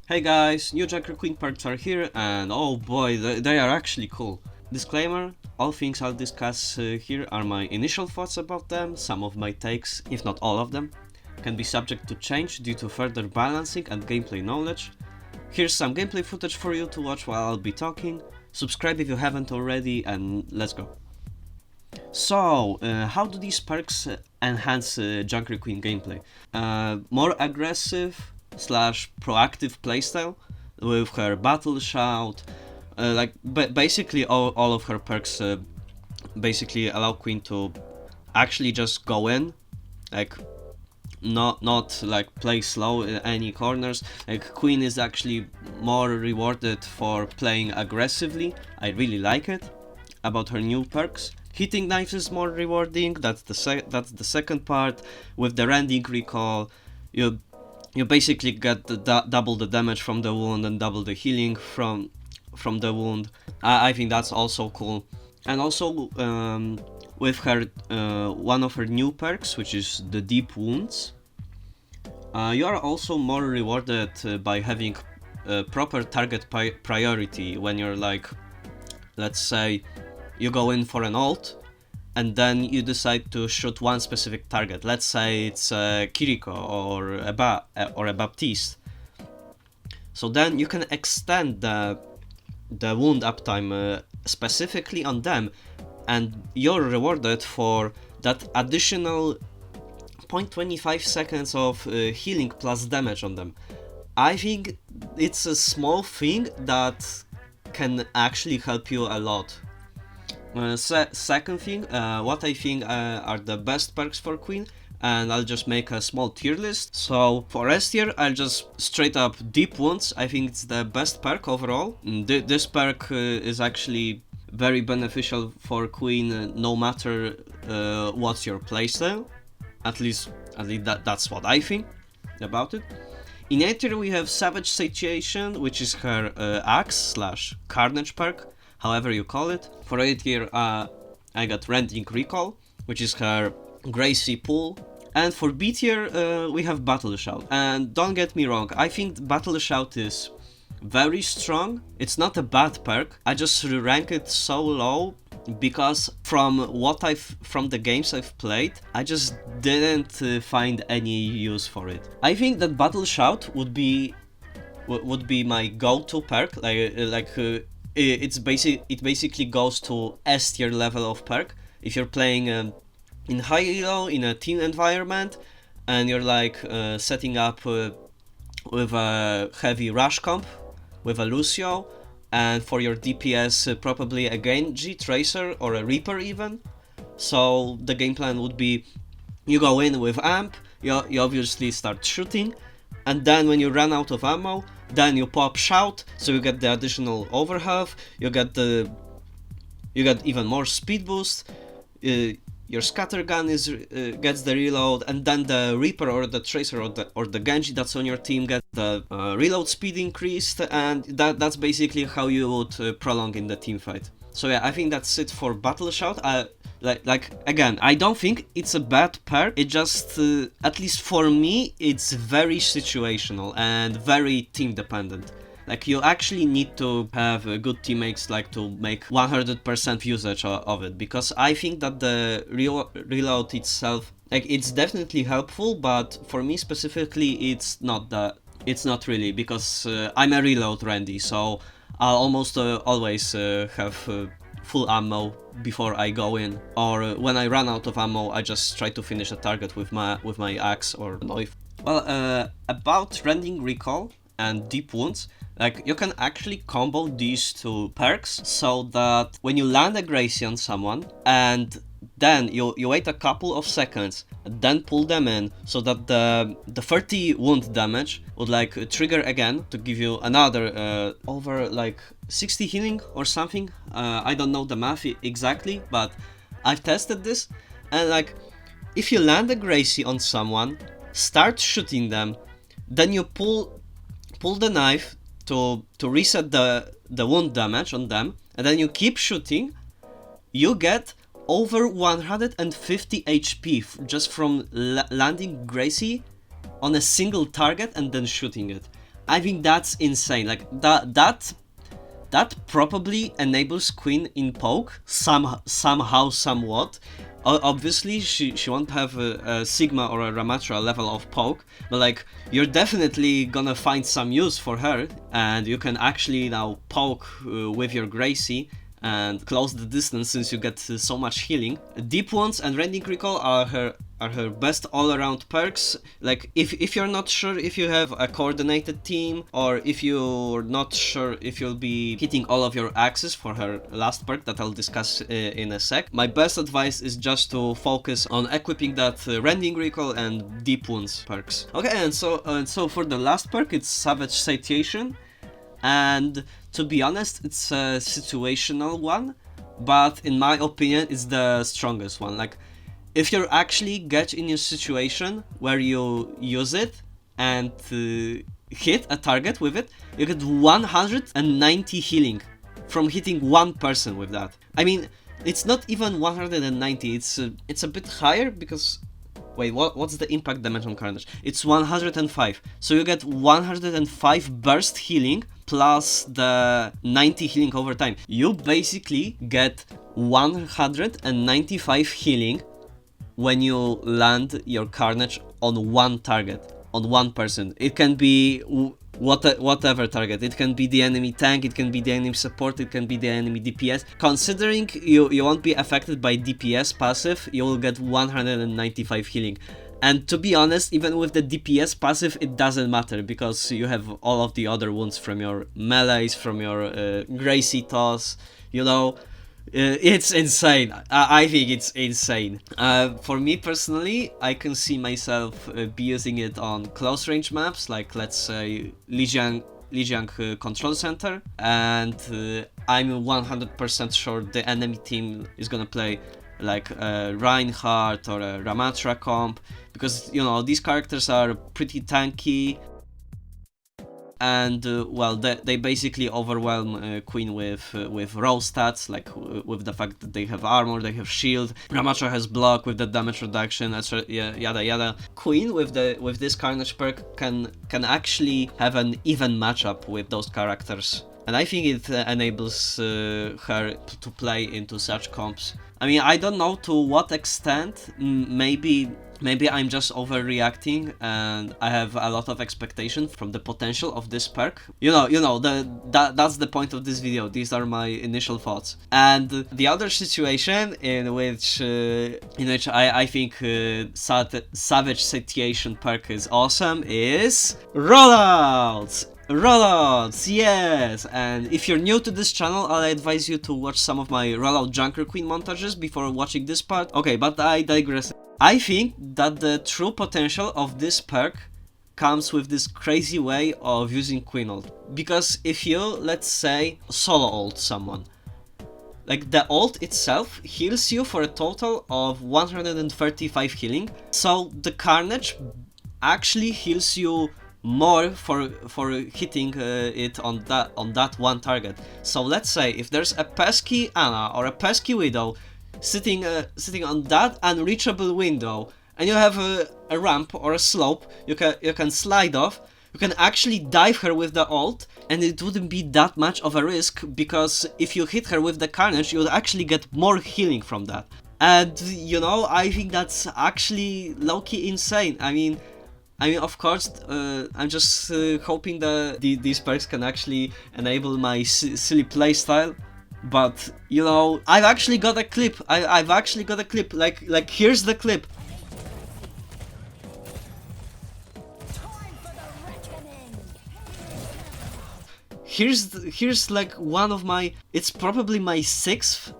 Hey guys, new JunkerQueen perks are here and oh boy, they are actually cool. Disclaimer, all things I'll discuss here are my initial thoughts about them, some of my takes, if not all of them, can be subject to change due to further balancing and gameplay knowledge. Here's some gameplay footage for you to watch while I'll be talking. Subscribe if you haven't already and let's go. So, how do these perks enhance JunkerQueen gameplay? More aggressive slash proactive playstyle with her battle shout. Basically all of her perks basically allow Queen to actually just go in, like not like play slow in any corners. Like Queen is actually more rewarded for playing aggressively. I really like it about her new perks. Hitting knives is more rewarding. That's the second part. With the rending recall, you basically get the double the damage from the wound and double the healing from the wound. I think that's also cool. And also with her one of her new perks, which is the deep wounds, you are also more rewarded by having proper target priority when you're like, let's say you go in for an ult and then you decide to shoot one specific target. Let's say it's Kiriko or a Baptiste. So then you can extend the wound uptime specifically on them, and you're rewarded for that additional 0.25 seconds of healing plus damage on them. I think it's a small thing that can actually help you a lot. Second thing, what I think are the best perks for Queen, and I'll just make a small tier list. So for S tier, I'll just straight up Deep Wounds. I think it's the best perk overall. This perk is actually very beneficial for Queen no matter what's your playstyle. At least that's what I think about it. In A tier we have Savage Satiation, which is her axe slash carnage perk, however you call it. For A tier I got Rending Recall, which is her Gracie pull. And for B tier we have Battle Shout. And don't get me wrong, I think Battle Shout is very strong. It's not a bad perk. I just rank it so low because from the games I've played, I just didn't find any use for it. I think that Battle Shout would be my go-to perk. It basically goes to S tier level of perk. If you're playing in high elo in a team environment and you're like setting up with a heavy rush comp with a Lucio, and for your DPS probably a Genji, Tracer or a Reaper even. So the game plan would be you go in with amp, you obviously start shooting, and then when you run out of ammo, then you pop shout, so you get the additional overhealth, you get even more speed boost, your scattergun gets the reload, and then the Reaper or the Tracer or the Genji that's on your team gets the reload speed increased, and that's basically how you would prolong in the team fight. So yeah, I think that's it for Battle Shout. Again, I don't think it's a bad perk. It just, at least for me, it's very situational and very team dependent. Like, you actually need to have good teammates, like, to make 100% usage of it, because I think that the reload itself, like, it's definitely helpful, but for me specifically, it's not really, because I'm a reload Randy, so I'll almost always have full ammo before I go in, or when I run out of ammo, I just try to finish a target with my axe or knife. Well, about Rending Recall and Deep Wounds, like, you can actually combo these two perks so that when you land a Gracie on someone and then you wait a couple of seconds, then pull them in, so that the 30 wound damage would like trigger again to give you another over like 60 healing or something. I don't know the math exactly, but I've tested this, and like, if you land a Gracie on someone, start shooting them, then you pull the knife to reset the wound damage on them, and then you keep shooting, you get over 150 HP just from landing Gracie on a single target and then shooting it. I think that's insane. Like that probably enables Queen in poke somehow, somewhat. Obviously, she won't have a Sigma or a Ramatra level of poke, but like you're definitely gonna find some use for her, and you can actually now poke with your Gracie and close the distance since you get so much healing. Deep Wounds and Rending Recall are her best all-around perks. Like if you're not sure if you have a coordinated team, or if you're not sure if you'll be hitting all of your axes for her last perk that I'll discuss in a sec, my best advice is just to focus on equipping that Rending Recall and Deep Wounds perks. Okay, and so for the last perk, it's Savage Satiation. And to be honest, it's a situational one, but in my opinion, it's the strongest one. Like, if you actually get in a situation where you use it and hit a target with it, you get 190 healing from hitting one person with that. I mean, it's not even 190, it's a bit higher because... Wait, what's the impact damage on Carnage? It's 105. So you get 105 burst healing plus the 90 healing over time. You basically get 195 healing when you land your Carnage on one target, on one person. It can be whatever target. It can be the enemy tank, it can be the enemy support, it can be the enemy DPS. Considering you won't be affected by DPS passive, you will get 195 healing. And to be honest, even with the DPS passive, it doesn't matter, because you have all of the other wounds from your melees, from your Gracie toss, you know. It's insane. I think it's insane. For me personally, I can see myself be using it on close range maps, like let's say Lijiang Control Center, and I'm 100% sure the enemy team is gonna play like a Reinhardt or a Ramatra comp, because you know these characters are pretty tanky. And well, they basically overwhelm Queen with raw stats, like with the fact that they have armor, they have shield. Ramatra has block with the damage reduction, etc. Yada yada. Queen with this Carnage perk can actually have an even matchup with those characters, and I think it enables her to play into such comps. I mean, I don't know to what extent. Maybe I'm just overreacting and I have a lot of expectation from the potential of this perk. You know, that's the point of this video. These are my initial thoughts. And the other situation in which I think Savage Satiation perk is awesome is rollouts. Rollouts, yes! And if you're new to this channel, I advise you to watch some of my rollout JunkerQueen montages before watching this part. Okay, but I digress. I think that the true potential of this perk comes with this crazy way of using Queen ult. Because if you, let's say, solo ult someone, like the ult itself heals you for a total of 135 healing, so the Carnage actually heals you more for hitting it on that one target. So let's say if there's a pesky Ana or a pesky Widow sitting on that unreachable window, and you have a ramp or a slope you can slide off, you can actually dive her with the ult, and it wouldn't be that much of a risk, because if you hit her with the Carnage, you'll actually get more healing from that. And you know, I think that's actually low-key insane. I mean, of course, I'm just hoping that these perks can actually enable my silly playstyle. But you know, I've actually got a clip. I've actually got a clip. Like here's the clip. Here's like one of my, it's probably my 6th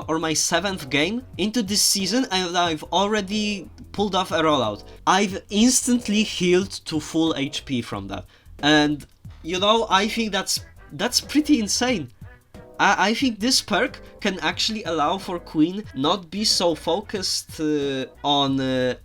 or my 7th game into this season, and I've already pulled off a rollout. I've instantly healed to full HP from that, and you know, I think that's pretty insane. I think this perk can actually allow for Queen not be so focused on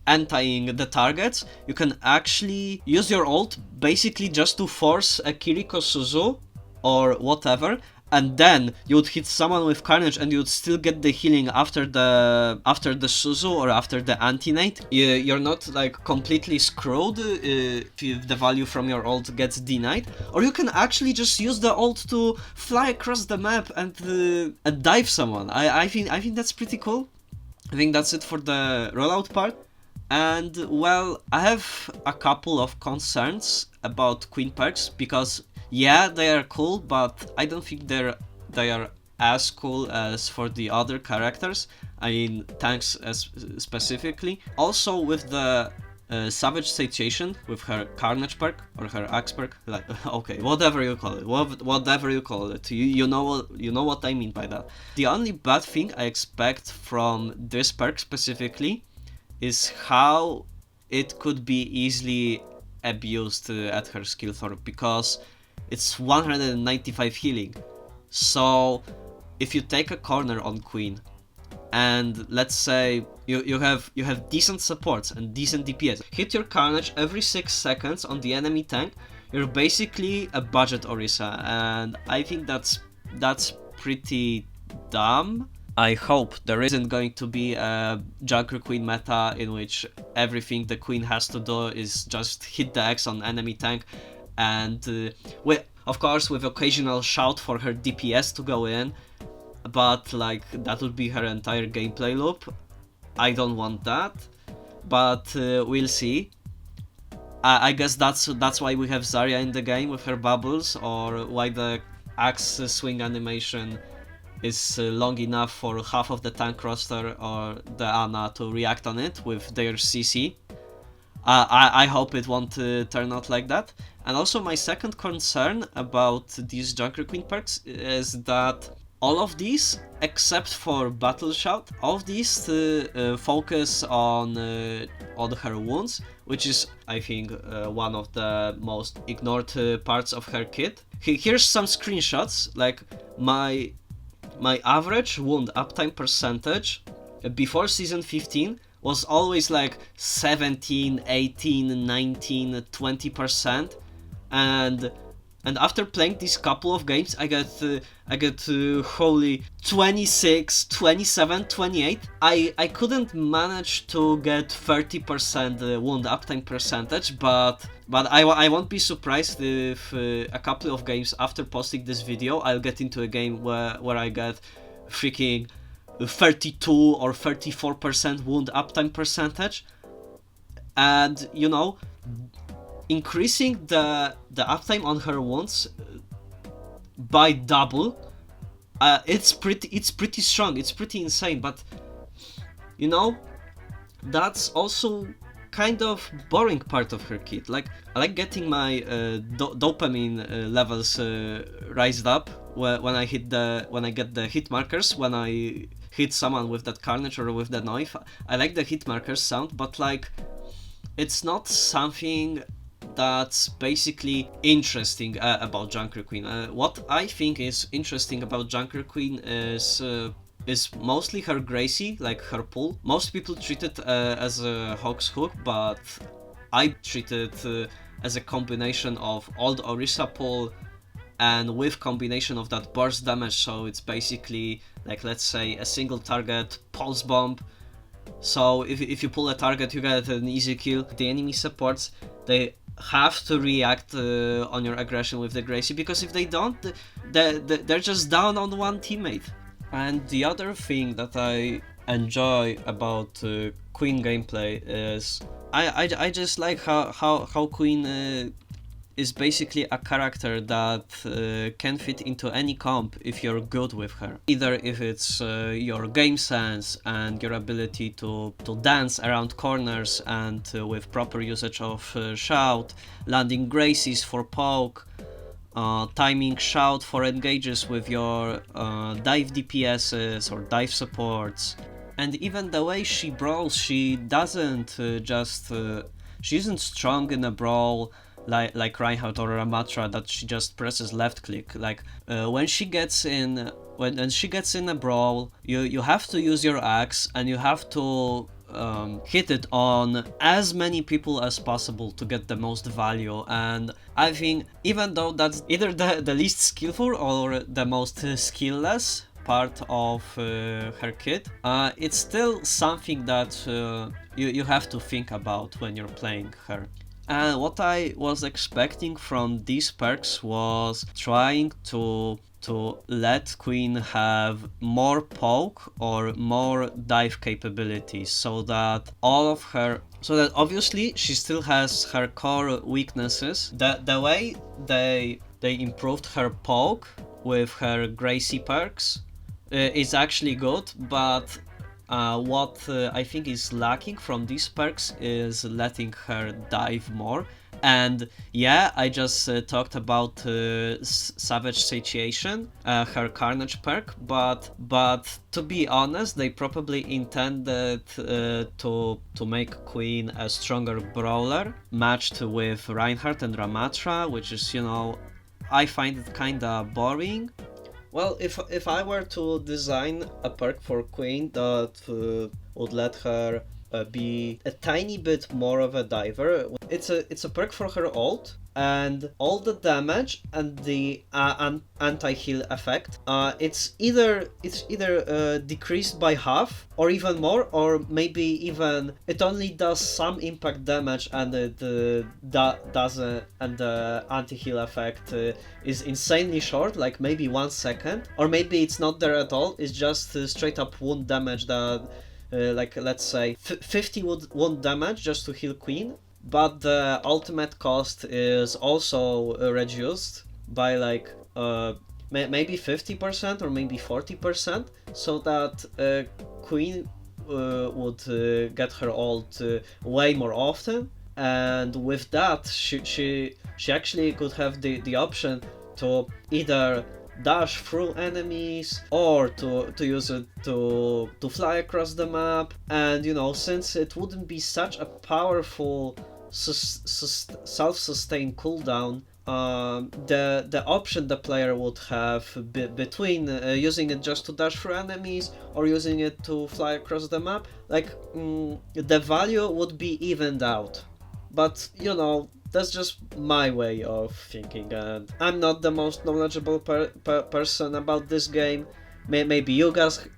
anti-ing the targets. You can actually use your ult basically just to force a Kiriko Suzu or whatever and then you would hit someone with Carnage and you would still get the healing after the Suzu or after the anti-nade, you're not like completely screwed if the value from your ult gets denied. Or you can actually just use the ult to fly across the map and dive someone. I think that's pretty cool. I think that's it for the rollout part. And well, I have a couple of concerns about Queen perks, because yeah, they are cool, but I don't think they are as cool as for the other characters. I mean, tanks specifically. Also with the Savage Satiation, with her Carnage perk or her Axe perk, like okay, whatever you call it, whatever you call it, you know what I mean by that. The only bad thing I expect from this perk specifically is how it could be easily abused at her skill thorn, because it's 195 healing. So if you take a corner on Queen, and let's say you have decent supports and decent DPS, hit your Carnage every 6 seconds on the enemy tank, you're basically a budget Orisa, and I think that's pretty dumb. I hope there isn't going to be a JunkerQueen meta in which everything the Queen has to do is just hit the X on enemy tank, and of course with occasional shout for her DPS to go in, but like that would be her entire gameplay loop. I don't want that, but we'll see. I guess that's why we have Zarya in the game with her bubbles, or why the axe swing animation is long enough for half of the tank roster or the Ana to react on it with their CC. I hope it won't turn out like that. And also my second concern about these JunkerQueen perks is that all of these, except for Battle Shout, all of these focus on her wounds, which is, I think, one of the most ignored parts of her kit. Here's some screenshots, like my average wound uptime percentage before season 15 was always like 17, 18, 19, 20%, and after playing these couple of games, I get holy 26, 27, 28. I couldn't manage to get 30% wound uptime percentage, but I won't be surprised if a couple of games after posting this video, I'll get into a game where I get freaking 32 or 34% wound uptime percentage, and you know, increasing the uptime on her wounds by double, it's pretty strong, it's pretty insane. But you know, that's also kind of boring part of her kit. Like, I like getting my dopamine levels raised up when I get the hit markers, when I hit someone with that Carnage or with the knife. I like the hit markers sound, but like, it's not something that's basically interesting about JunkerQueen. What I think is interesting about JunkerQueen is mostly her Gracie, like her pull. Most people treat it as a Hawk's Hook, but I treat it as a combination of old Orisa pull and with combination of that burst damage, so it's basically like, let's say, a single target pulse bomb. So if you pull a target, you get an easy kill. The enemy supports, they have to react on your aggression with the Gracie, because if they don't, they're just down on one teammate. And the other thing that I enjoy about Queen gameplay is I just like how Queen is basically a character that can fit into any comp if you're good with her. Either if it's your game sense and your ability to dance around corners and with proper usage of shout, landing Gracies for poke, timing shout for engages with your dive DPSs or dive supports. And even the way she brawls, she doesn't she isn't strong in a brawl like Reinhardt or Ramatra, that she just presses left click. Like when she gets in a brawl, you have to use your axe and you have to hit it on as many people as possible to get the most value. And I think even though that's either the least skillful or the most skillless part of her kit, it's still something that you have to think about when you're playing her. And what I was expecting from these perks was trying to let Queen have more poke or more dive capabilities, so that obviously she still has her core weaknesses. The way they improved her poke with her Gracie perks is actually good, but what I think is lacking from these perks is letting her dive more. And yeah, I just talked about Savage Satiation, her Carnage perk, but to be honest, they probably intended to make Queen a stronger brawler, matched with Reinhardt and Ramatra, which is, I find it kinda boring. Well, if I were to design a perk for Queen that would let her be a tiny bit more of a diver, it's a perk for her ult, and all the damage and the anti-heal effect. It's either decreased by half or even more, or maybe even it only does some impact damage, and it doesn't, and the anti-heal effect is insanely short, like maybe 1 second, or maybe it's not there at all. It's just straight up wound damage that. Like, let's say 50 wound damage just to heal Queen, but the ultimate cost is also reduced by like maybe 50% or maybe 40%, so that Queen would get her ult way more often, and with that she actually could have the option to either dash through enemies or to use it to fly across the map. And since it wouldn't be such a powerful self-sustained cooldown, the option the player would have between using it just to dash through enemies or using it to fly across the map, like the value would be evened out. But that's just my way of thinking, and I'm not the most knowledgeable person about this game. Maybe you guys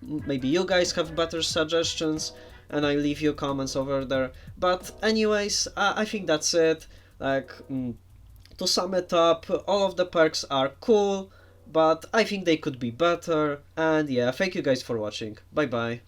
have better suggestions, and I leave you comments over there. But anyways, I think that's it. Like, to sum it up, all of the perks are cool, but I think they could be better. And yeah, thank you guys for watching. Bye bye.